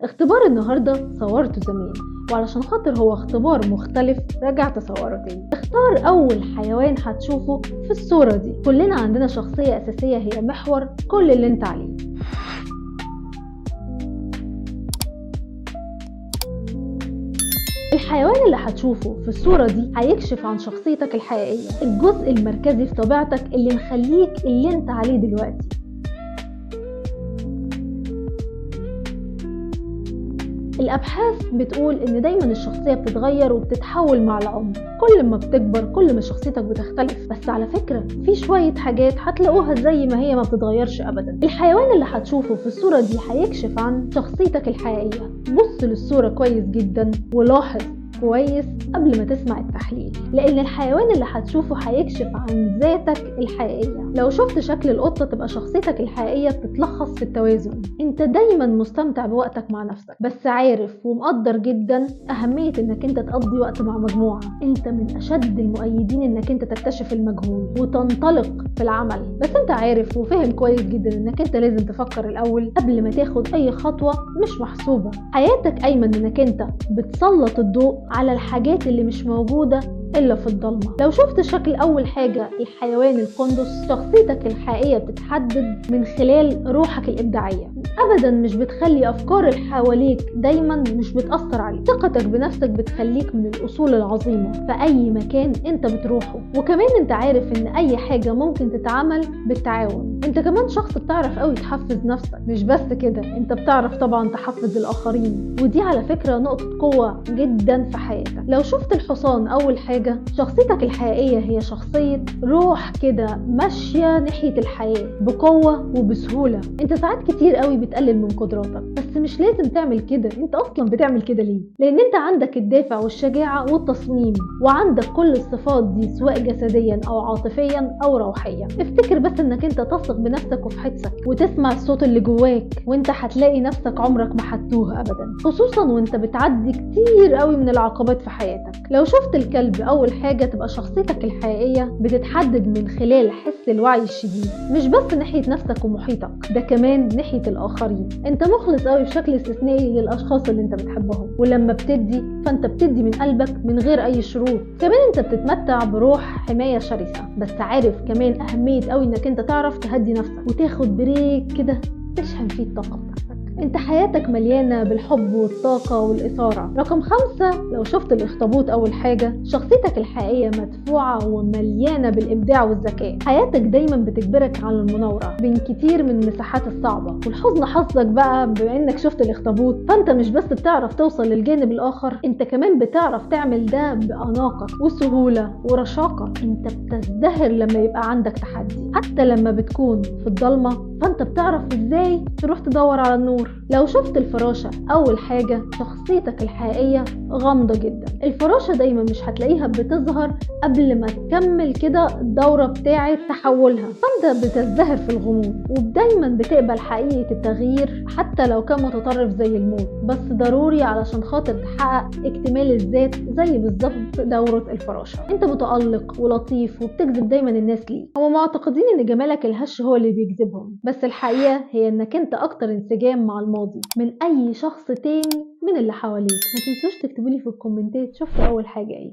اختبار النهاردة صورته زمان، وعلشان خاطر هو اختبار مختلف رجعت اصوره تاني. اختار اول حيوان هتشوفه في الصورة دي. كلنا عندنا شخصية اساسية هي محور كل اللي انت عليه. الحيوان اللي هتشوفه في الصورة دي هيكشف عن شخصيتك الحقيقية، الجزء المركزي في طبيعتك اللي مخليك اللي انت عليه دلوقتي. الأبحاث بتقول إن دايما الشخصية بتتغير وبتتحول مع العمر، كل ما بتكبر كل ما شخصيتك بتختلف. بس على فكرة في شوية حاجات هتلاقوها زي ما هي ما بتتغيرش أبدا. الحيوان اللي هتشوفه في الصورة دي هيكشف عن شخصيتك الحقيقية. بص للصورة كويس جدا ولاحظ كويس قبل ما تسمع التحليل، لأن الحيوان اللي هتشوفه هيكشف عن ذاتك الحقيقية. لو شفت شكل القطة تبقى شخصيتك الحقيقية بتتلخص في التوازن. انت دايما مستمتع بوقتك مع نفسك، بس عارف ومقدر جدا أهمية انك انت تقضي وقت مع مجموعة. انت من أشد المؤيدين انك انت تكتشف المجهول وتنطلق في العمل، بس انت عارف وفهم كويس جدا انك انت لازم تفكر الأول قبل ما تاخد أي خطوة مش محسوبة. حياتك قايمة انك انت بتسلط الضوء على الحاجات اللي مش موجودة إلا في الضلمة. لو شفت شكل أول حاجة الحيوان القندس، شخصيتك الحقيقية بتتحدد من خلال روحك الإبداعية. أبدا مش بتخلي أفكار اللي حواليك دايما مش بتأثر عليك. ثقتك بنفسك بتخليك من الأصول العظيمة في أي مكان أنت بتروحه. وكمان أنت عارف إن أي حاجة ممكن تتعمل بالتعاون. أنت كمان شخص بتعرف قوي تحفز نفسك، مش بس كده أنت بتعرف طبعا تحفز الآخرين، ودي على فكرة نقطة قوة جدا في حياتك. لو شفت الحصان أول حاجة، شخصيتك الحقيقية هي شخصية روح كده ماشية ناحية الحياة بقوة وبسهولة. انت ساعات كتير قوي بتقلل من قدراتك، بس مش لازم تعمل كده. انت اصلا بتعمل كده ليه؟ لان انت عندك الدافع والشجاعة والتصميم، وعندك كل الصفات دي سواء جسديا او عاطفيا او روحيا. افتكر بس انك انت تثق بنفسك وفي حدسك وتسمع الصوت اللي جواك، وانت هتلاقي نفسك عمرك ما هتتوه ابدا، خصوصا وانت بتعدي كتير قوي من العقبات في حياتك. لو شفت الكلب أول حاجة، تبقى شخصيتك الحقيقية بتتحدد من خلال حس الوعي الشديد، مش بس ناحية نفسك ومحيطك، ده كمان ناحية الآخرين. انت مخلص قوي بشكل استثنائي للأشخاص اللي انت بتحبهم، ولما بتدي فانت بتدي من قلبك من غير أي شروط. كمان انت بتتمتع بروح حماية شرسة، بس عارف كمان أهمية قوي انك انت تعرف تهدي نفسك وتاخد بريك كده تشحن فيه الطاقة بتاعتك. انت حياتك مليانة بالحب والطاقة والإثارة. رقم 5، لو شفت الاخطبوط أول حاجة، شخصيتك الحقيقية مدفوعة ومليانة بالإبداع والذكاء. حياتك دايما بتجبرك على المناورة بين كتير من المساحات الصعبة. والحزن حظك بقى بما انك شفت الاخطبوط، فانت مش بس بتعرف توصل للجانب الآخر، انت كمان بتعرف تعمل ده بأناقة وسهولة ورشاقة. انت بتزدهر لما يبقى عندك تحدي، حتى لما بتكون في الضلمة فانت بتعرف ازاي تروح تدور على النور. لو شفت الفراشة أول حاجة، شخصيتك الحقيقية غامضة جدا. الفراشة دايما مش هتلاقيها بتظهر قبل ما تكمل كده الدورة بتاعة تحولها، فانت بتزدهر في الغموض ودايما بتقبل حقيقة التغيير حتى لو كان متطرف زي الموت، بس ضروري علشان خاطر تحقق اكتمال الذات زي بالظبط دورة الفراشة. انت متألق ولطيف وبتجذب دايما الناس ليك. هم معتقدين ان جمالك الهش هو اللي بيجذبهم، بس الحقيقة هي انك انت اكتر انسجام مع الماضي من اي شخص تاني من اللي حواليك. ما تنسوش تكتبولي في الكومنتات شفتوا اول حاجة ايه.